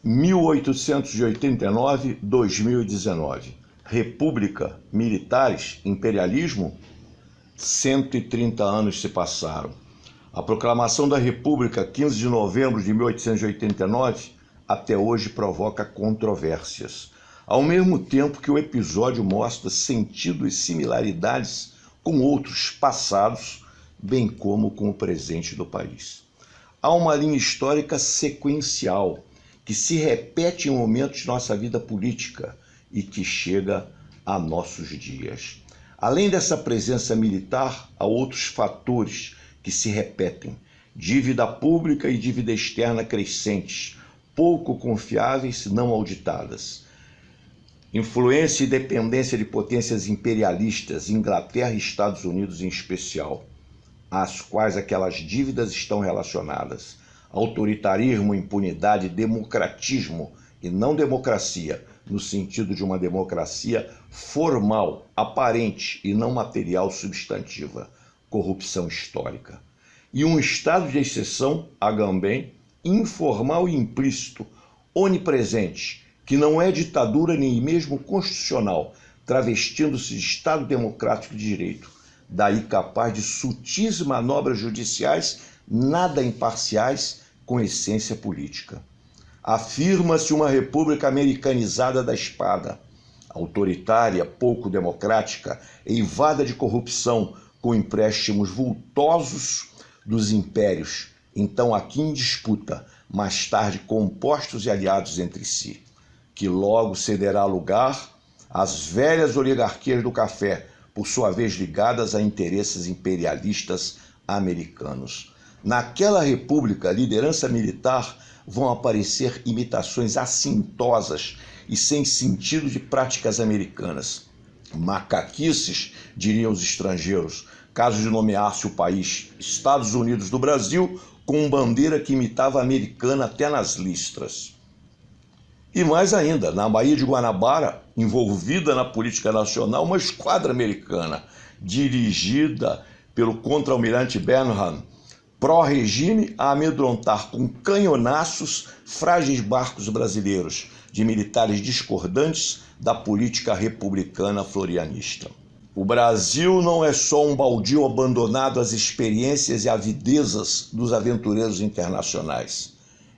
(1889-2019) República, militares, imperialismo? 130 anos se passaram. A proclamação da República, 15 de novembro de 1889, até hoje provoca controvérsias, ao mesmo tempo que o episódio mostra sentido e similaridades com outros passados, bem como com o presente do país. Há uma linha histórica sequencial que se repete em momentos de nossa vida política e que chega a nossos dias. Além dessa presença militar, há outros fatores que se repetem: dívida pública e dívida externa crescentes, pouco confiáveis se não auditadas. Influência e dependência de potências imperialistas, Inglaterra e Estados Unidos em especial, às quais aquelas dívidas estão relacionadas. Autoritarismo, impunidade, democratismo e não democracia, no sentido de uma democracia formal, aparente e não material substantiva. Corrupção histórica. E um estado de exceção, Agamben, informal e implícito, onipresente, que não é ditadura nem mesmo constitucional, travestindo-se de Estado democrático de direito, daí capaz de sutis manobras judiciais nada imparciais com essência política. Afirma-se uma república americanizada da espada, autoritária, pouco democrática, eivada de corrupção, com empréstimos vultosos dos impérios, então aqui em disputa, mais tarde compostos e aliados entre si, que logo cederá lugar às velhas oligarquias do café, por sua vez ligadas a interesses imperialistas americanos. Naquela república, liderança militar, vão aparecer imitações assintosas e sem sentido de práticas americanas. Macaquices, diriam os estrangeiros, caso de nomear-se o país Estados Unidos do Brasil, com bandeira que imitava a americana até nas listras. E mais ainda, na Baía de Guanabara, envolvida na política nacional, uma esquadra americana, dirigida pelo contra-almirante Burnham, pró-regime, a amedrontar com canhonaços frágeis barcos brasileiros, de militares discordantes da política republicana florianista. O Brasil não é só um baldio abandonado às experiências e avidezas dos aventureiros internacionais.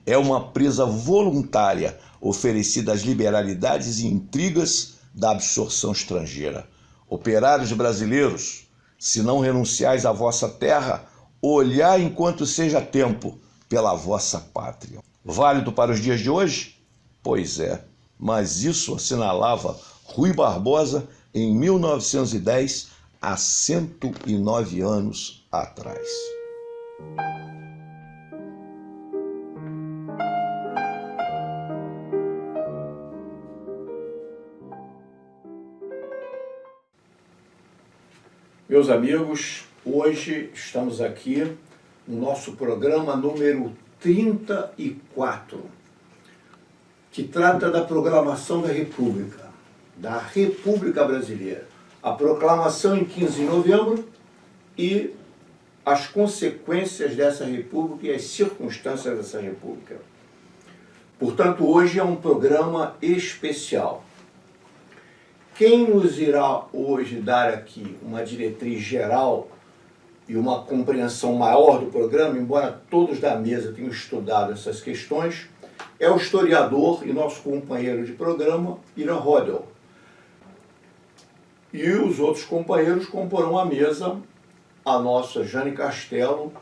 É uma presa voluntária oferecida às liberalidades e intrigas da absorção estrangeira. Operários brasileiros, se não renunciais à vossa terra, olhar enquanto seja tempo pela vossa pátria. Válido para os dias de hoje? Pois é, mas isso assinalava Rui Barbosa em 1910, há 109 anos atrás. Meus amigos, hoje estamos aqui no nosso programa número 34, que trata da proclamação da República Brasileira. A proclamação em 15 de novembro e as consequências dessa República e as circunstâncias dessa República. Portanto, hoje é um programa especial. Quem nos irá hoje dar aqui uma diretriz geral e uma compreensão maior do programa, embora todos da mesa tenham estudado essas questões, é o historiador e nosso companheiro de programa, Irã Rodel. E os outros companheiros comporão a mesa, a nossa Jane Castelo,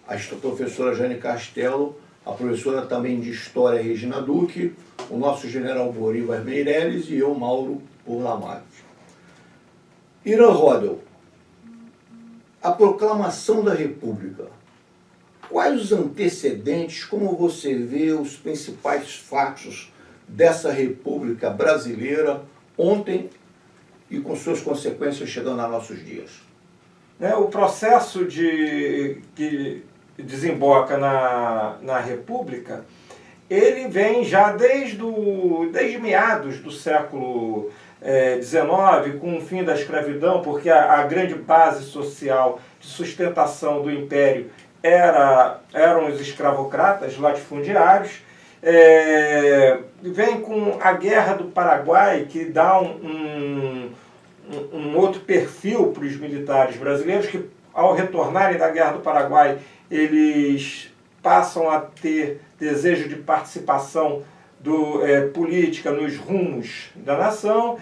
a professora Jane Castelo, a professora também de História, Regina Duque, o nosso general Bolívar Meireles e eu, Mauro Burlamares. Irã Rodel, a proclamação da República. Quais os antecedentes, como você vê os principais fatos dessa República brasileira ontem e com suas consequências chegando a nossos dias? O processo que desemboca na República, ele vem já desde meados do século XIX, com o fim da escravidão, porque a grande base social de sustentação do Império eram os escravocratas latifundiários. Vem com a Guerra do Paraguai, que dá um outro perfil para os militares brasileiros, que ao retornarem da Guerra do Paraguai, eles passam a ter desejo de participação política nos rumos da nação.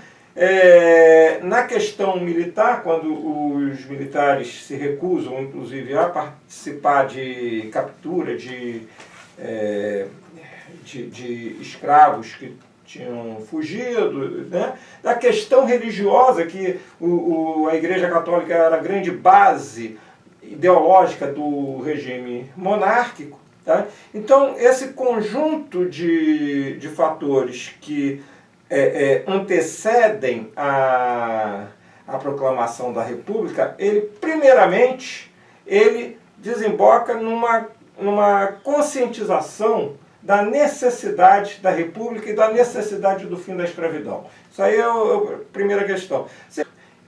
Na questão militar, quando os militares se recusam, inclusive, a participar de captura de escravos que tinham fugido, né? Da questão religiosa, que a Igreja Católica era a grande base ideológica do regime monárquico. Tá? Então, esse conjunto de fatores que antecedem a proclamação da República, primeiramente, ele desemboca numa conscientização da necessidade da República e da necessidade do fim da escravidão. Isso aí é a primeira questão.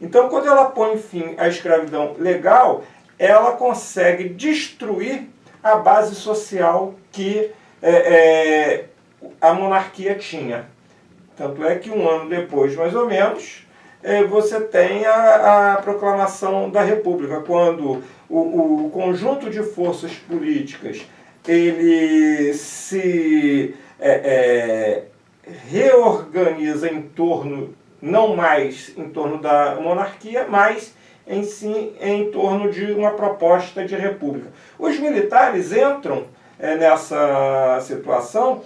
Então, quando ela põe fim à escravidão legal, ela consegue destruir a base social que a monarquia tinha. Tanto é que um ano depois, mais ou menos, você tem a proclamação da República, quando o conjunto de forças políticas ele se reorganiza não mais em torno da monarquia, mas em torno de uma proposta de república. Os militares entram nessa situação,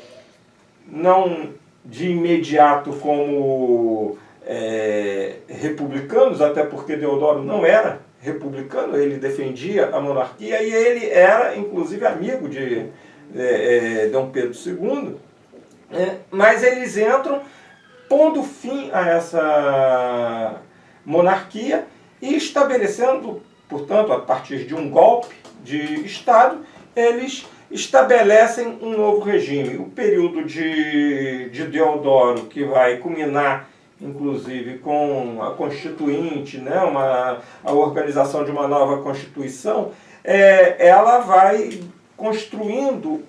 não de imediato como republicanos, até porque Deodoro não era republicano, ele defendia a monarquia e ele era, inclusive, amigo de Dom Pedro II, mas eles entram pondo fim a essa monarquia e estabelecendo, portanto, a partir de um golpe de Estado, eles estabelecem um novo regime. O período de Deodoro, que vai culminar, inclusive, com a Constituinte, né, a organização de uma nova Constituição, ela vai construindo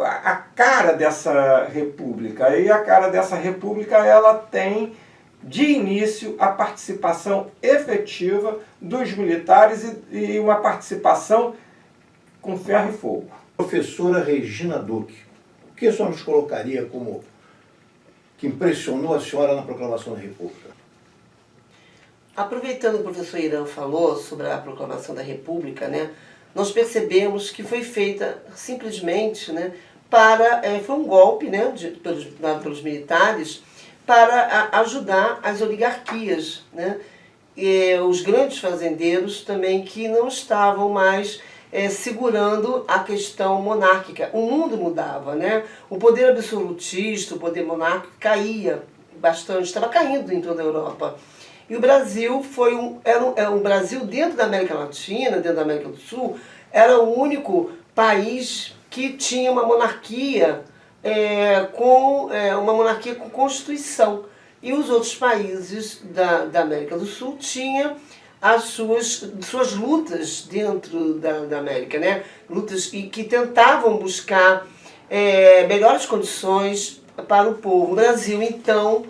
a cara dessa república. E a cara dessa república, ela tem de início a participação efetiva dos militares e uma participação com ferro e fogo. Professora Regina Duque, o que a senhora nos colocaria como que impressionou a senhora na proclamação da República? Aproveitando que o professor Irã falou sobre a proclamação da República, né, nós percebemos que foi feita simplesmente, né, foi um golpe, né, dado pelos militares, para ajudar as oligarquias, né, e os grandes fazendeiros também, que não estavam mais segurando a questão monárquica. O mundo mudava, né? O poder absolutista, o poder monárquico caía bastante, estava caindo em toda a Europa. E o Brasil era um Brasil dentro da América Latina, dentro da América do Sul, era o único país que tinha uma monarquia uma monarquia com constituição. E os outros países da América do Sul tinham as suas lutas dentro da América, né? Lutas que tentavam buscar melhores condições para o povo. O Brasil, então,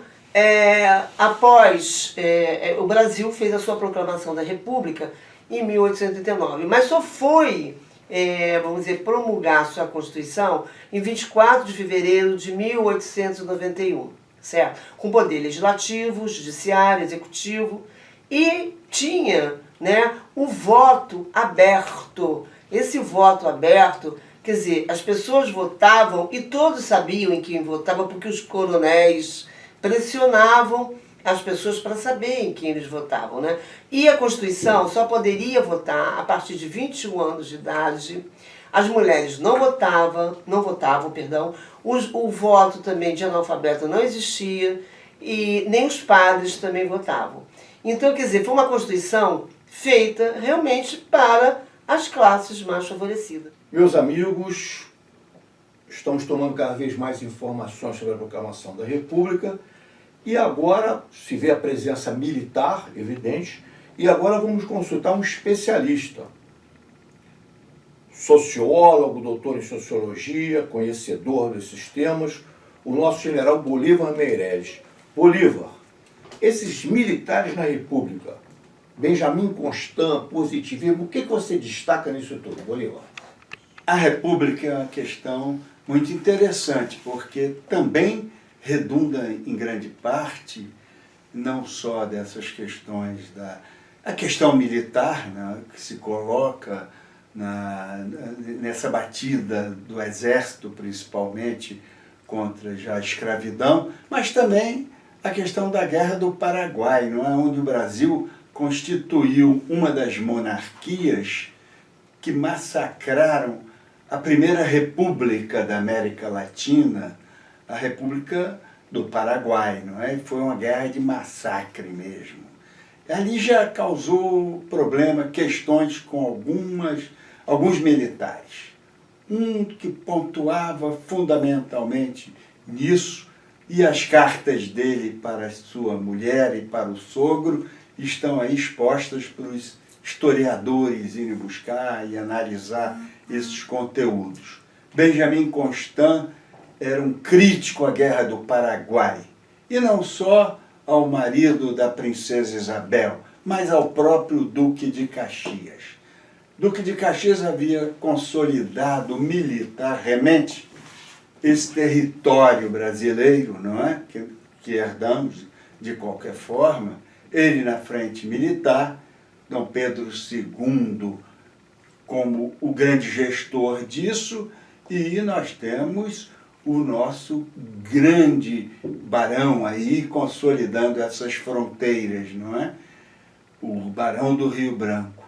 o Brasil fez a sua proclamação da República em 1889, mas só foi, vamos dizer, promulgar a sua Constituição em 24 de fevereiro de 1891, certo? Com poder legislativo, judiciário, executivo, e tinha, né, o voto aberto, Esse voto aberto, quer dizer, as pessoas votavam e todos sabiam em quem votavam, porque os coronéis pressionavam as pessoas para saber em quem eles votavam, né? E a Constituição só poderia votar a partir de 21 anos de idade. As mulheres não votavam, perdão. O voto também de analfabeto não existia e nem os padres também votavam. Então, quer dizer, foi uma Constituição feita realmente para as classes mais favorecidas. Meus amigos, estamos tomando cada vez mais informações sobre a proclamação da República e agora se vê a presença militar, evidente, e agora vamos consultar um especialista, sociólogo, doutor em sociologia, conhecedor desses temas, o nosso general Bolívar Meireles. Bolívar, esses militares na República, Benjamin Constant, positivismo, o que você destaca nisso tudo, Bolívar? A República é uma questão muito interessante, porque também redunda em grande parte, não só dessas questões a questão militar, né, que se coloca nessa batida do exército, principalmente, contra já a escravidão, mas também a questão da Guerra do Paraguai, não é? Onde o Brasil constituiu uma das monarquias que massacraram a primeira república da América Latina, a República do Paraguai, não é? Foi uma guerra de massacre mesmo. Ali já causou problema, questões com alguns militares. Um que pontuava fundamentalmente nisso, e as cartas dele para a sua mulher e para o sogro estão aí expostas para os historiadores irem buscar e analisar esses conteúdos. Benjamin Constant era um crítico à Guerra do Paraguai, e não só ao marido da princesa Isabel, mas ao próprio Duque de Caxias. Duque de Caxias havia consolidado militarmente esse território brasileiro, não é? Que herdamos de qualquer forma, ele na frente militar, Dom Pedro II como o grande gestor disso, e nós temos o nosso grande barão aí consolidando essas fronteiras, não é? O Barão do Rio Branco.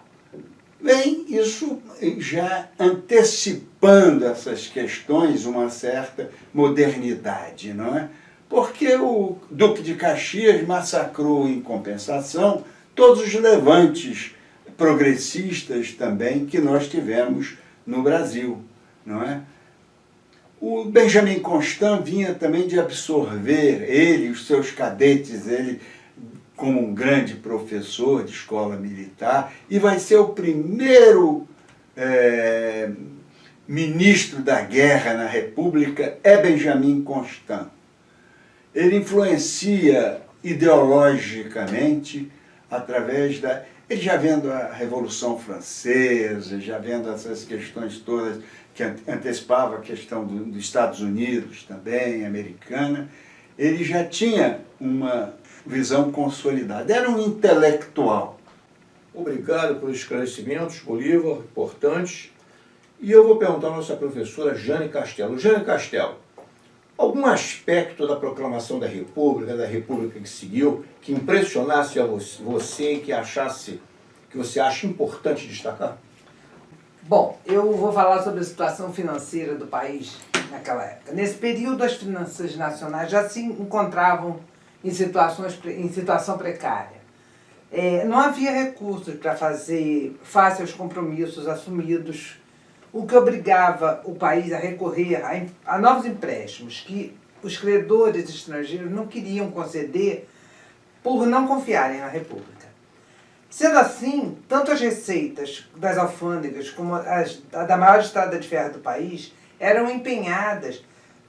Bem, isso já antecipando essas questões, uma certa modernidade, não é? Porque o Duque de Caxias massacrou, em compensação, todos os levantes progressistas também que nós tivemos no Brasil, não é? O Benjamin Constant vinha também de absorver, ele, os seus cadetes, ele como um grande professor de escola militar, e vai ser o primeiro ministro da guerra na República, é Benjamin Constant. Ele influencia ideologicamente através ele já vendo a Revolução Francesa, já vendo essas questões todas que antecipava a questão dos Estados Unidos também, americana, ele já tinha uma visão consolidada. Era um intelectual. Obrigado pelos esclarecimentos, Bolívar, importantes. E eu vou perguntar à nossa professora Jane Castelo. Jane Castelo, algum aspecto da proclamação da República que seguiu, que impressionasse a você e que você acha importante destacar? Bom, eu vou falar sobre a situação financeira do país naquela época. Nesse período, as finanças nacionais já se encontravam em situação precária. Não havia recursos para fazer face aos compromissos assumidos, o que obrigava o país a recorrer a novos empréstimos que os credores estrangeiros não queriam conceder por não confiarem na República. Sendo assim, tanto as receitas das alfândegas como a da maior estrada de ferro do país eram empenhadas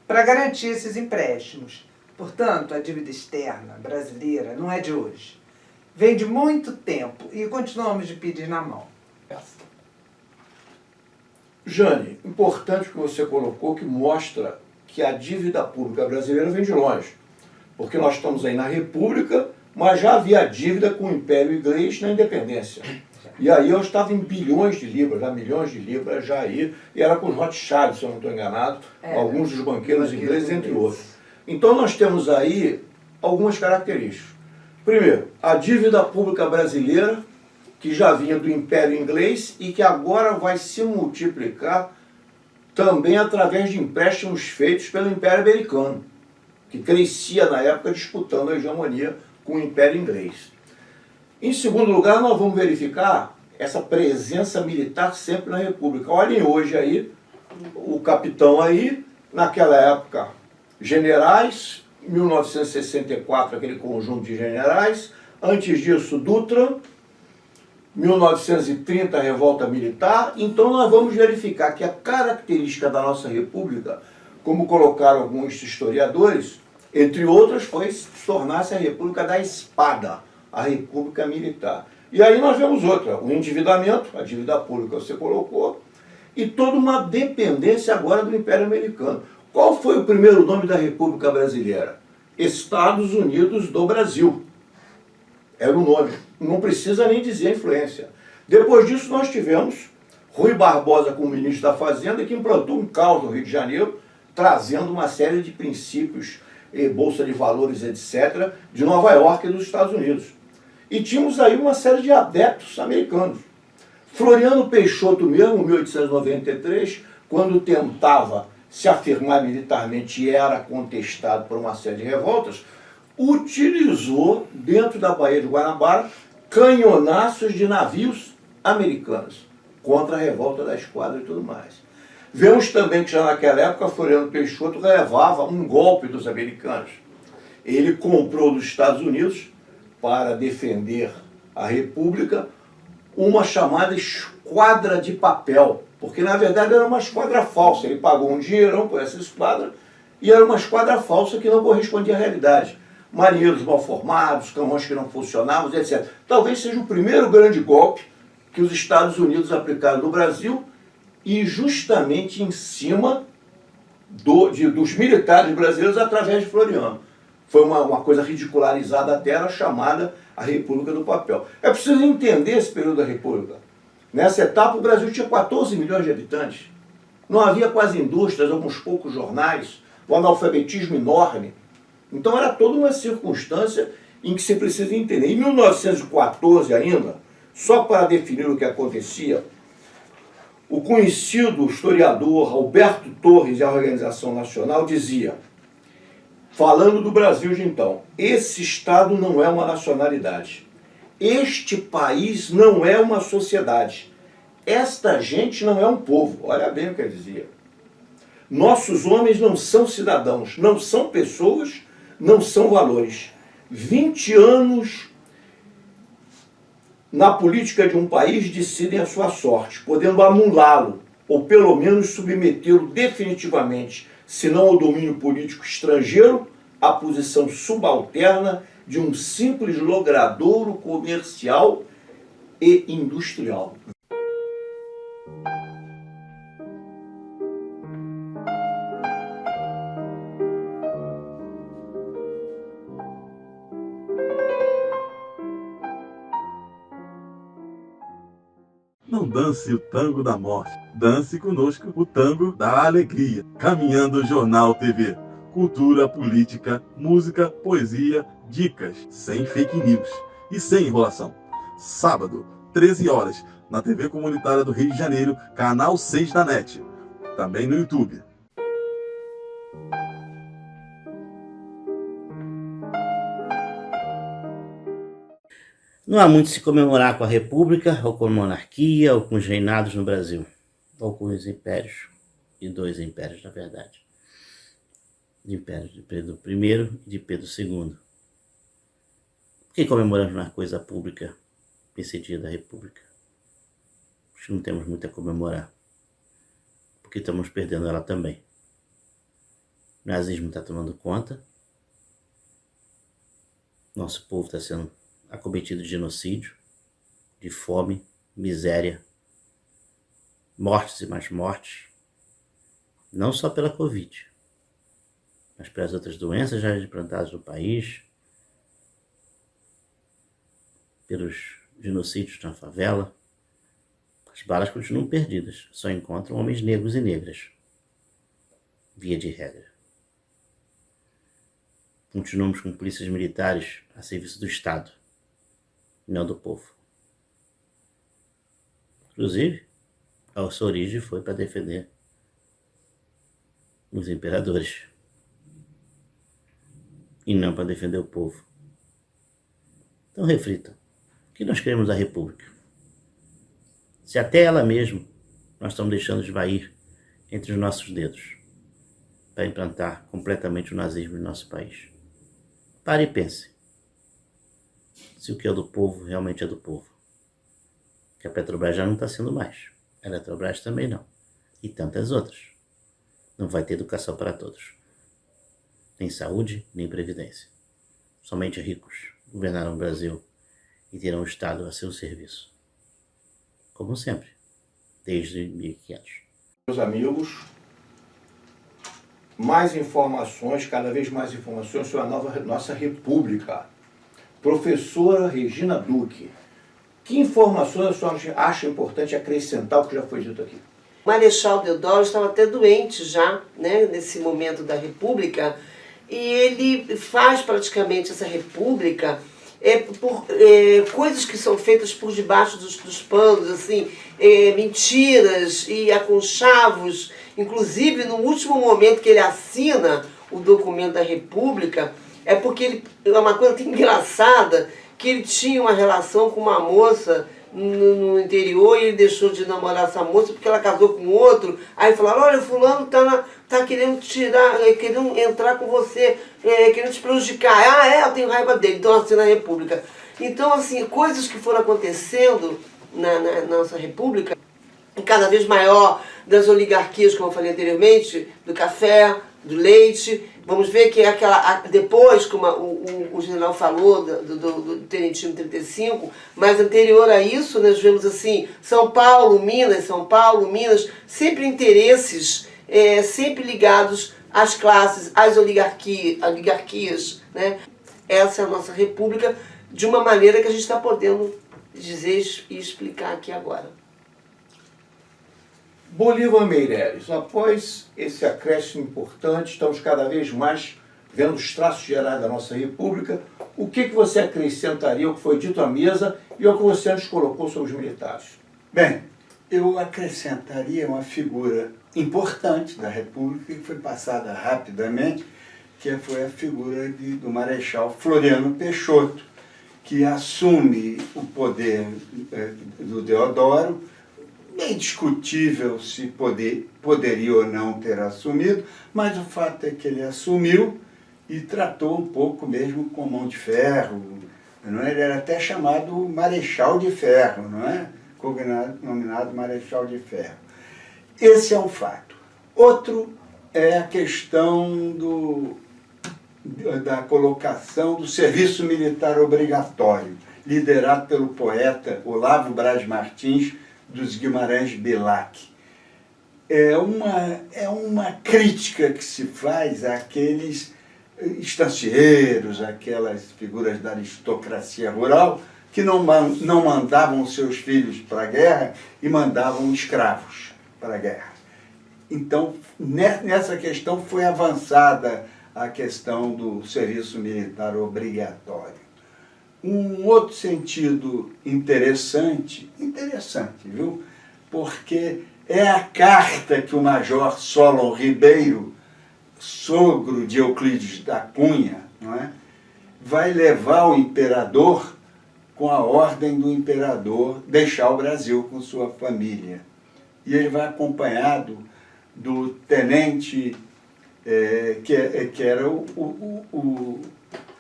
para garantir esses empréstimos. Portanto, a dívida externa brasileira não é de hoje. Vem de muito tempo e continuamos de pedir na mão. Jane, importante o que você colocou, que mostra que a dívida pública brasileira vem de longe. Porque nós estamos aí na República, mas já havia dívida com o Império Inglês na independência. E aí eu estava em bilhões de libras, já milhões de libras já aí, e era com os Rothschild, se eu não estou enganado, alguns dos banqueiros ingleses, entre outros. Então nós temos aí algumas características. Primeiro, a dívida pública brasileira, que já vinha do Império Inglês e que agora vai se multiplicar também através de empréstimos feitos pelo Império Americano, que crescia na época disputando a hegemonia com o Império Inglês. Em segundo lugar, nós vamos verificar essa presença militar sempre na República. Olhem hoje aí, o capitão aí, naquela época, generais, 1964, aquele conjunto de generais, antes disso, Dutra, 1930, a revolta militar. Então nós vamos verificar que a característica da nossa república, como colocaram alguns historiadores, entre outras, foi tornar-se a república da espada, a república militar. E aí nós vemos outra, o endividamento, a dívida pública você colocou, e toda uma dependência agora do Império Americano. Qual foi o primeiro nome da República Brasileira? Estados Unidos do Brasil. Era o nome. Não precisa nem dizer a influência. Depois disso nós tivemos Rui Barbosa como ministro da Fazenda, que implantou um caos no Rio de Janeiro, trazendo uma série de princípios, Bolsa de Valores, etc., de Nova York e dos Estados Unidos. E tínhamos aí uma série de adeptos americanos. Floriano Peixoto mesmo, em 1893, quando tentava se afirmar militarmente e era contestado por uma série de revoltas, utilizou, dentro da Baía de Guanabara, canhonaços de navios americanos contra a revolta da esquadra e tudo mais. Vemos também que já naquela época Floriano Peixoto levava um golpe dos americanos. Ele comprou dos Estados Unidos, para defender a República, uma chamada esquadra de papel, porque na verdade era uma esquadra falsa. Ele pagou um dinheirão por essa esquadra e era uma esquadra falsa que não correspondia à realidade. Marinheiros mal formados, canhões que não funcionavam, etc. Talvez seja o primeiro grande golpe que os Estados Unidos aplicaram no Brasil e justamente em cima dos militares brasileiros através de Floriano. Foi uma coisa ridicularizada até, era chamada a República do Papel. É preciso entender esse período da República. Nessa etapa o Brasil tinha 14 milhões de habitantes. Não havia quase indústrias, alguns poucos jornais, o analfabetismo enorme. Então era toda uma circunstância em que se precisa entender. Em 1914 ainda, só para definir o que acontecia, o conhecido historiador Alberto Torres e a Organização Nacional dizia, falando do Brasil de então, esse Estado não é uma nacionalidade. Este país não é uma sociedade. Esta gente não é um povo. Olha bem o que ele dizia. Nossos homens não são cidadãos, não são pessoas, não são valores. 20 anos na política de um país decidem a sua sorte, podendo anulá-lo, ou pelo menos submetê-lo definitivamente, se não ao domínio político estrangeiro, à posição subalterna de um simples logradouro comercial e industrial. Não dance o tango da morte. Dance conosco o tango da alegria. Caminhando Jornal TV. Cultura, política, música, poesia, dicas, sem fake news e sem enrolação. Sábado, 13 horas, na TV Comunitária do Rio de Janeiro, canal 6 da NET. Também no YouTube. Não há muito se comemorar com a República, ou com a monarquia, ou com os reinados no Brasil, ou com os impérios, e 2 impérios, na verdade. De impérios de Pedro I e de Pedro II. Por que comemoramos uma coisa pública esse dia da República? Acho que não temos muito a comemorar, porque estamos perdendo ela também. O nazismo está tomando conta, nosso povo está sendo acometido de genocídio, de fome, miséria, mortes e mais mortes, não só pela Covid, mas pelas outras doenças já implantadas no país, pelos genocídios na favela, As balas continuam perdidas, só encontram homens negros e negras, via de regra. Continuamos com polícias militares a serviço do Estado, e não do povo. Inclusive, a sua origem foi para defender os imperadores, e não para defender o povo. Então reflitam, o que nós queremos da República? Se até ela mesma nós estamos deixando esvair entre os nossos dedos para implantar completamente o nazismo no nosso país. Pare e pense se o que é do povo realmente é do povo. Que a Petrobras já não está sendo mais. A Eletrobras também não. E tantas outras. Não vai ter educação para todos. Nem saúde, nem previdência. Somente ricos governarão o Brasil e terão o Estado a seu serviço. Como sempre, desde 1500. Meus amigos, mais informações, cada vez mais informações sobre a nossa República. Professora Regina Duque, que informações a senhora acha importante acrescentar o que já foi dito aqui? O Marechal Deodoro estava até doente já, né, nesse momento da República, e ele faz praticamente essa República por coisas que são feitas por debaixo dos panos, assim, mentiras e aconchavos. Inclusive, no último momento que ele assina o documento da República, é porque ele, é uma coisa tão engraçada, que ele tinha uma relação com uma moça no interior e ele deixou de namorar essa moça porque ela casou com outro. Aí falaram, olha, fulano tá querendo querendo entrar com você, querendo te prejudicar. Ah, eu tenho raiva dele, então assina a República. Então, assim, coisas que foram acontecendo na nossa República, cada vez maior, das oligarquias, como eu falei anteriormente, do café, do leite. Vamos ver que depois, como o general falou, do Tenentino 35, mas anterior a isso, nós vemos assim, São Paulo, Minas, sempre interesses, sempre ligados às classes, às oligarquias, né? Essa é a nossa República, de uma maneira que a gente está podendo dizer e explicar aqui agora. Bolívar Meireles, após esse acréscimo importante, estamos cada vez mais vendo os traços gerais da nossa República. O que você acrescentaria ao que foi dito à mesa e ao que você antes colocou sobre os militares? Bem, eu acrescentaria uma figura importante da República que foi passada rapidamente, que foi a figura do Marechal Floriano Peixoto, que assume o poder do Deodoro. É indiscutível se poderia ou não ter assumido, mas o fato é que ele assumiu e tratou um pouco mesmo com mão de ferro. Não é? Ele era até chamado Marechal de Ferro, não é? Nominado Marechal de Ferro. Esse é um fato. Outro é a questão da colocação do serviço militar obrigatório, liderado pelo poeta Olavo Braz Martins, dos Guimarães Bilac. É uma crítica que se faz àqueles estancieiros, aquelas figuras da aristocracia rural, que não mandavam seus filhos para a guerra e mandavam escravos para a guerra. Então, nessa questão foi avançada a questão do serviço militar obrigatório. Um outro sentido interessante, viu? Porque é a carta que o Major Solon Ribeiro, sogro de Euclides da Cunha, não é? Vai levar o imperador com a ordem do imperador deixar o Brasil com sua família. E ele vai acompanhado do tenente, que era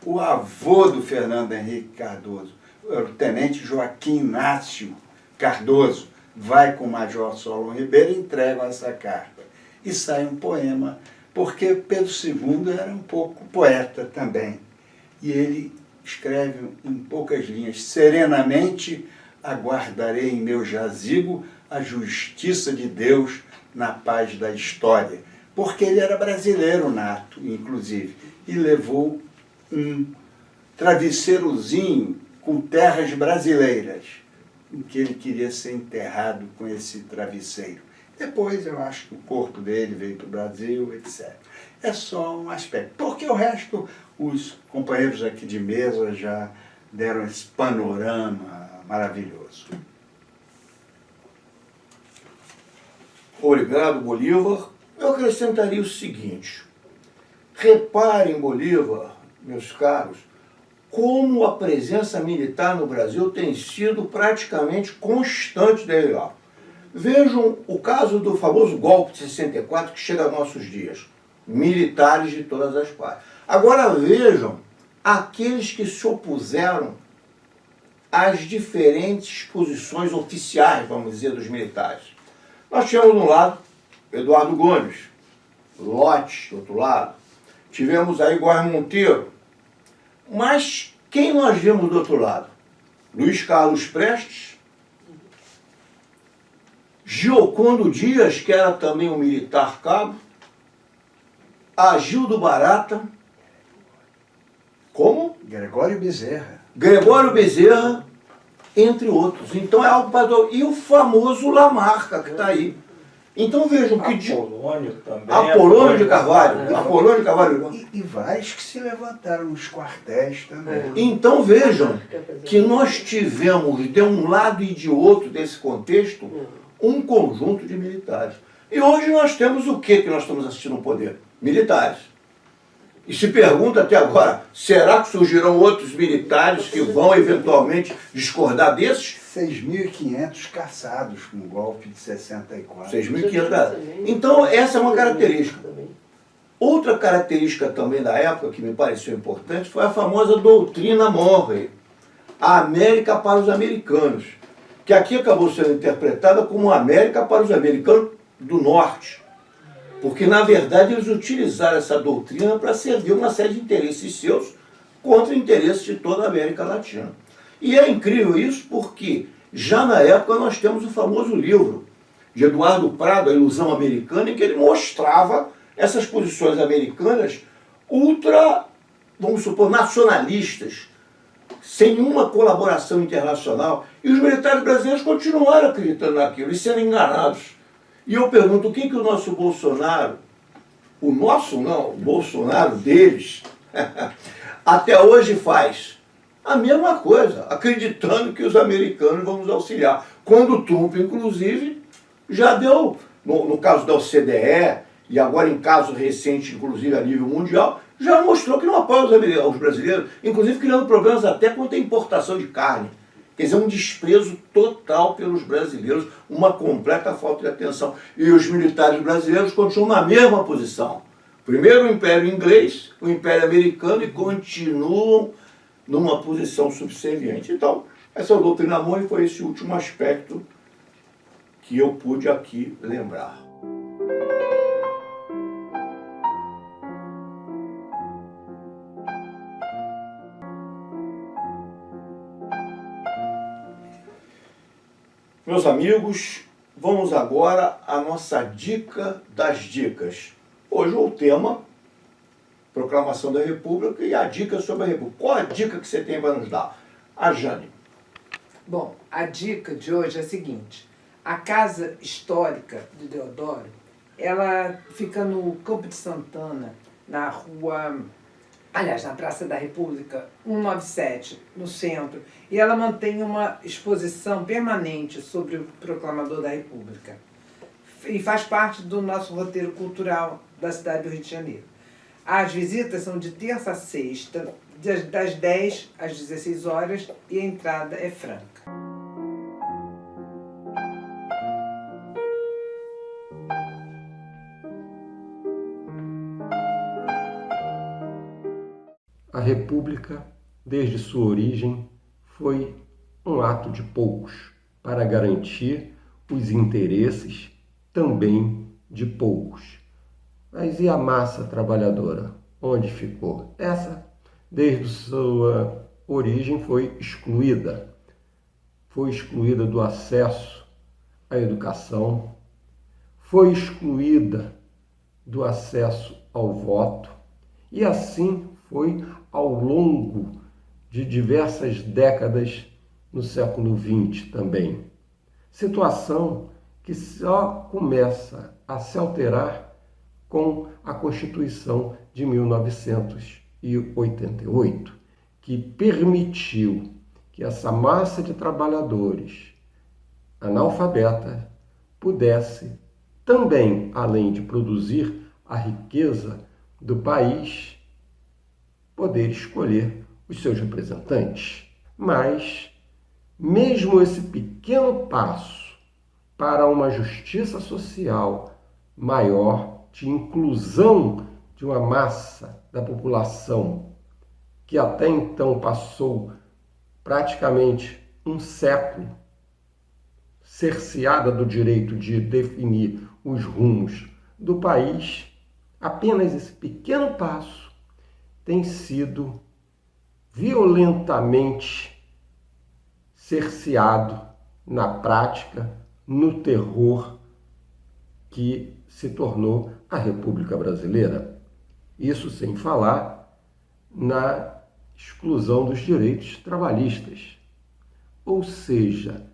o avô do Fernando Henrique Cardoso, o tenente Joaquim Inácio Cardoso, vai com o Major Solon Ribeiro e entregam essa carta. E sai um poema, porque Pedro II era um pouco poeta também. E ele escreve em poucas linhas: serenamente aguardarei em meu jazigo a justiça de Deus na paz da história. Porque ele era brasileiro nato, inclusive, e levou um travesseirozinho com terras brasileiras em que ele queria ser enterrado com esse travesseiro. Depois eu acho que o corpo dele veio para o Brasil, etc. É só um aspecto. Porque o resto, os companheiros aqui de mesa já deram esse panorama maravilhoso. Obrigado, Bolívar. Eu acrescentaria o seguinte: reparem, Bolívar, meus caros, como a presença militar no Brasil tem sido praticamente constante desde lá. Vejam o caso do famoso golpe de 64 que chega aos nossos dias. Militares de todas as partes. Agora vejam aqueles que se opuseram às diferentes posições oficiais, vamos dizer, dos militares. Nós tivemos de um lado Eduardo Gomes, Lott, do outro lado. Tivemos aí Góes Monteiro. Mas quem nós vimos do outro lado? Luiz Carlos Prestes, Giocondo Dias, que era também um militar cabo, Agildo Barata, como? Gregório Bezerra. Gregório Bezerra, entre outros. Então é algo para... E o famoso Lamarca, que está aí. Então vejam que... Apolônio também. Apolônio de Carvalho. Apolônio de Carvalho. E vários que se levantaram nos quartéis também. Então vejam que nós tivemos, de um lado e de outro desse contexto, um conjunto de militares. E hoje nós temos o que nós estamos assistindo no poder? Militares. E se pergunta até agora, será que surgirão outros militares que vão eventualmente discordar desses? 6.500 caçados com o golpe de 64. 6.500. Então essa é uma característica. Outra característica também da época que me pareceu importante foi a famosa doutrina Monroe, a América para os americanos, que aqui acabou sendo interpretada como América para os americanos do norte. Porque, na verdade, eles utilizaram essa doutrina para servir uma série de interesses seus contra interesses de toda a América Latina. E é incrível isso porque, já na época, nós temos o famoso livro de Eduardo Prado, A Ilusão Americana, em que ele mostrava essas posições americanas ultra, vamos supor, nacionalistas, sem nenhuma colaboração internacional. E os militares brasileiros continuaram acreditando naquilo e sendo enganados. E eu pergunto, o que o nosso Bolsonaro, o nosso não, o Bolsonaro deles, até hoje faz? A mesma coisa, acreditando que os americanos vão nos auxiliar. Quando o Trump, inclusive, já deu, no caso da OCDE, e agora em caso recente, inclusive a nível mundial, já mostrou que não apoia os brasileiros, inclusive criando problemas até quanto à importação de carne. Quer dizer, um desprezo total pelos brasileiros, uma completa falta de atenção. E os militares brasileiros continuam na mesma posição. Primeiro o Império Inglês, o Império Americano, e continuam numa posição subserviente. Então, essa doutrina Monroe foi esse último aspecto que eu pude aqui lembrar. Meus amigos, vamos agora à nossa dica das dicas. Hoje o tema, Proclamação da República e a dica sobre a República. Qual a dica que você tem para nos dar? A Jane. Bom, a dica de hoje é a seguinte. A Casa Histórica de Deodoro, ela fica no Campo de Santana, na rua... Aliás, na Praça da República, 197, no centro. E ela mantém uma exposição permanente sobre o Proclamador da República. E faz parte do nosso roteiro cultural da cidade do Rio de Janeiro. As visitas são de terça a sexta, das 10 às 16 horas, e a entrada é franca. A República, desde sua origem, foi um ato de poucos para garantir os interesses também de poucos. Mas e a massa trabalhadora? Onde ficou? Essa, desde sua origem, foi excluída. Foi excluída do acesso à educação, foi excluída do acesso ao voto, e assim foi ao longo de diversas décadas no século XX também. Situação que só começa a se alterar com a Constituição de 1988, que permitiu que essa massa de trabalhadores analfabetas pudesse também, além de produzir a riqueza do país, poder escolher os seus representantes. Mas, mesmo esse pequeno passo para uma justiça social maior, de inclusão de uma massa da população que até então passou praticamente um século cerceada do direito de definir os rumos do país, apenas esse pequeno passo tem sido violentamente cerceado na prática, no terror que se tornou a República Brasileira. Isso sem falar na exclusão dos direitos trabalhistas. Ou seja,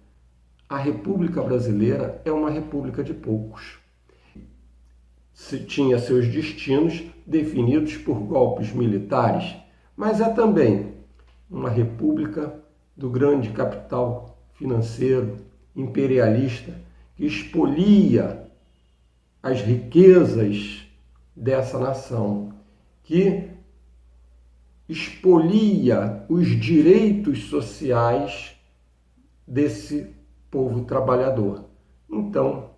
a República Brasileira é uma república de poucos. Se tinha seus destinos definidos por golpes militares, mas é também uma república do grande capital financeiro, imperialista, que expolia as riquezas dessa nação, que expolia os direitos sociais desse povo trabalhador. Então,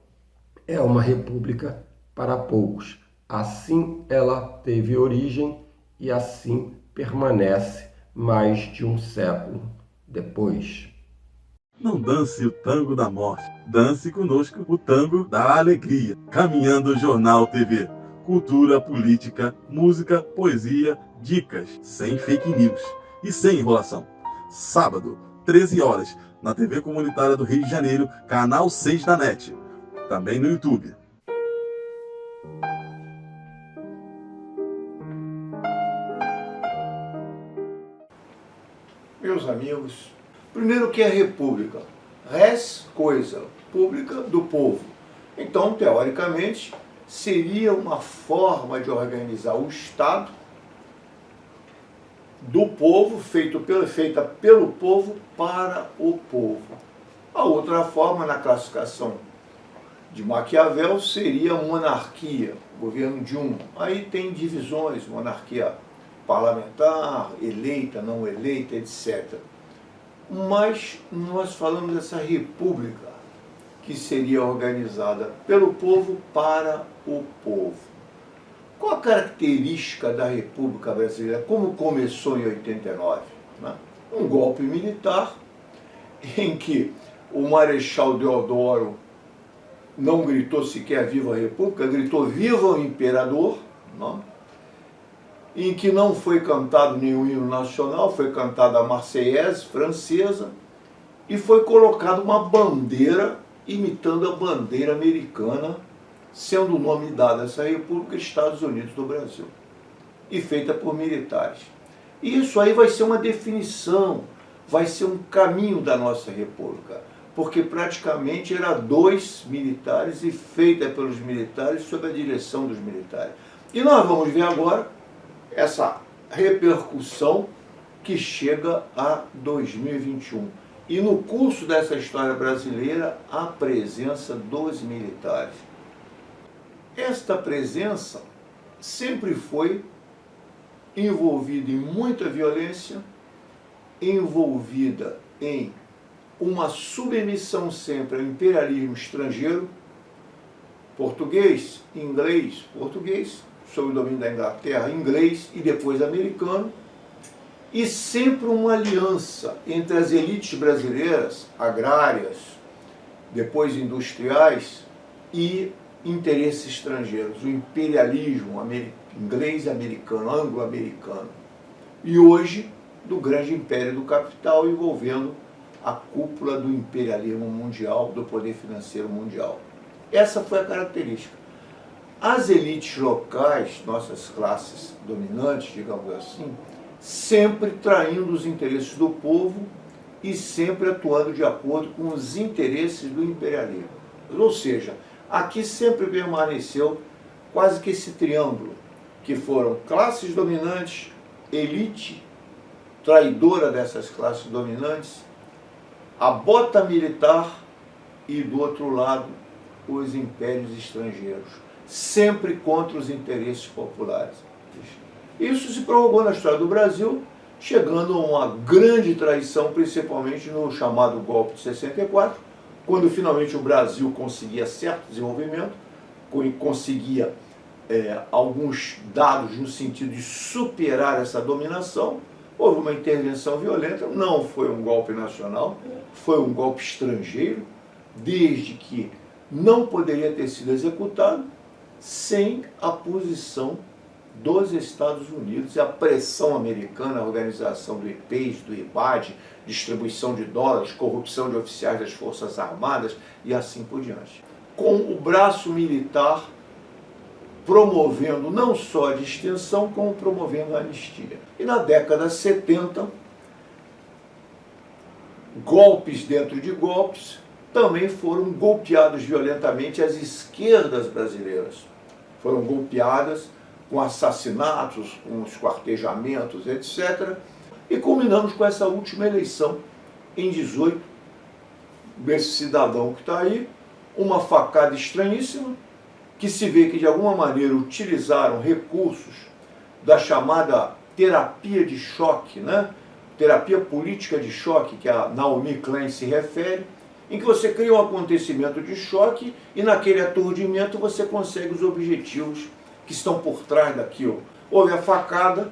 é uma república para poucos. Assim ela teve origem e assim permanece mais de um século depois. Não dance o tango da morte, dance conosco o tango da alegria. Caminhando Jornal TV, cultura, política, música, poesia, dicas, sem fake news e sem enrolação. Sábado, 13 horas, na TV Comunitária do Rio de Janeiro, canal 6 da NET. Também no YouTube. Meus amigos, primeiro, o que é república? Res, coisa, pública, do povo. Então, teoricamente, seria uma forma de organizar o Estado do povo, feita pelo povo para o povo. A outra forma, na classificação de Maquiavel, seria monarquia, governo de um. Aí tem divisões, monarquia parlamentar, eleita, não eleita, etc. Mas nós falamos dessa república, que seria organizada pelo povo para o povo. Qual a característica da República Brasileira? Como começou em 89? Né? Um golpe militar em que o Marechal Deodoro não gritou sequer viva a República, gritou viva o Imperador, né? Em que não foi cantado nenhum hino nacional, foi cantada a Marseillaise francesa e foi colocada uma bandeira imitando a bandeira americana, sendo o nome dado a essa república Estados Unidos do Brasil, e feita por militares. E isso aí vai ser uma definição, vai ser um caminho da nossa república, porque praticamente era 2 militares e feita pelos militares sob a direção dos militares. E nós vamos ver agora essa repercussão que chega a 2021. E no curso dessa história brasileira, a presença dos militares. Esta presença sempre foi envolvida em muita violência, envolvida em uma submissão sempre ao imperialismo estrangeiro, português, inglês, português, sob o domínio da Inglaterra, inglês e depois americano, e sempre uma aliança entre as elites brasileiras, agrárias, depois industriais, e interesses estrangeiros, o imperialismo inglês e americano, anglo-americano, e hoje do grande império do capital envolvendo a cúpula do imperialismo mundial, do poder financeiro mundial. Essa foi a característica. As elites locais, nossas classes dominantes, digamos assim, sempre traindo os interesses do povo e sempre atuando de acordo com os interesses do imperialismo. Ou seja, aqui sempre permaneceu quase que esse triângulo, que foram classes dominantes, elite traidora dessas classes dominantes, a bota militar e, do outro lado, os impérios estrangeiros, sempre contra os interesses populares. Isso se prorrogou na história do Brasil, chegando a uma grande traição, principalmente no chamado golpe de 64, quando finalmente o Brasil conseguia certo desenvolvimento, conseguia alguns dados no sentido de superar essa dominação. Houve uma intervenção violenta, não foi um golpe nacional, foi um golpe estrangeiro, desde que não poderia ter sido executado sem a posição dos Estados Unidos e a pressão americana, a organização do IPES, do IBAD, distribuição de dólares, corrupção de oficiais das Forças Armadas e assim por diante. Com o braço militar promovendo não só a distensão, como promovendo a anistia. E na década de 70, golpes dentro de golpes, também foram golpeados violentamente as esquerdas brasileiras. Foram golpeadas com assassinatos, com esquartejamentos, etc. E culminamos com essa última eleição, em 18, desse cidadão que está aí, uma facada estranhíssima, que se vê que de alguma maneira utilizaram recursos da chamada terapia de choque, né? Terapia política de choque, que a Naomi Klein se refere, em que você cria um acontecimento de choque e naquele aturdimento você consegue os objetivos que estão por trás daquilo. Houve a facada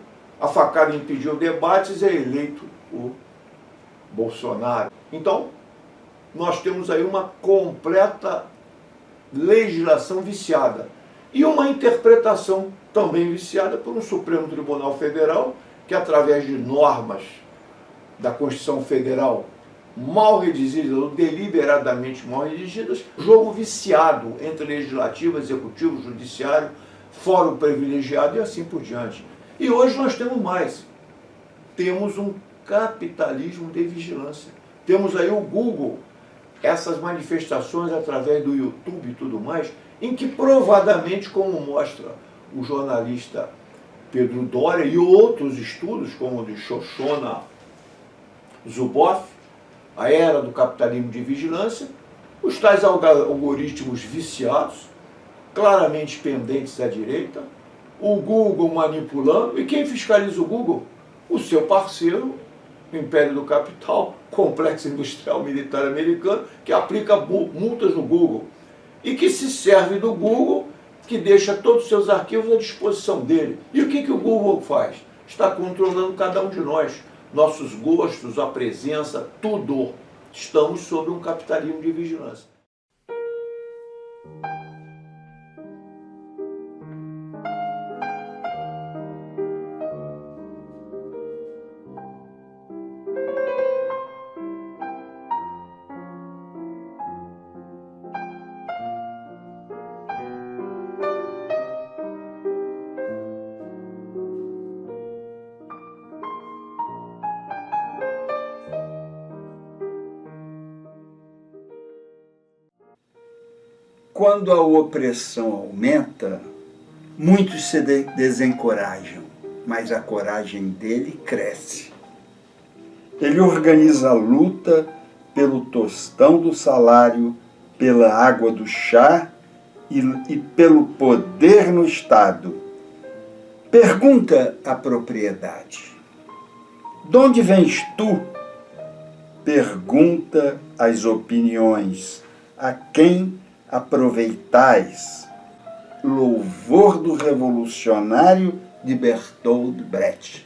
impediu debates e é eleito o Bolsonaro. Então, nós temos aí uma completa legislação viciada e uma interpretação também viciada por um Supremo Tribunal Federal que, através de normas da Constituição Federal mal redigidas ou deliberadamente mal redigidas, jogo viciado entre legislativo, executivo, judiciário, fórum privilegiado e assim por diante. E hoje nós temos mais. Temos um capitalismo de vigilância. Temos aí o Google, essas manifestações através do YouTube e tudo mais, em que provadamente, como mostra o jornalista Pedro Doria e outros estudos, como o de Shoshona Zuboff, a era do capitalismo de vigilância, os tais algoritmos viciados, claramente pendentes à direita, o Google manipulando, e quem fiscaliza o Google? O seu parceiro, o Império do Capital, Complexo Industrial Militar Americano, que aplica multas no Google e que se serve do Google, que deixa todos os seus arquivos à disposição dele. E o que o Google faz? Está controlando cada um de nós, nossos gostos, a presença, tudo. Estamos sob um capitalismo de vigilância. Quando a opressão aumenta, muitos se desencorajam, mas a coragem dele cresce. Ele organiza a luta pelo tostão do salário, pela água do chá e pelo poder no Estado. Pergunta a propriedade: de onde vens tu? Pergunta as opiniões: a quem aproveitais? Louvor do revolucionário de Bertolt Brecht.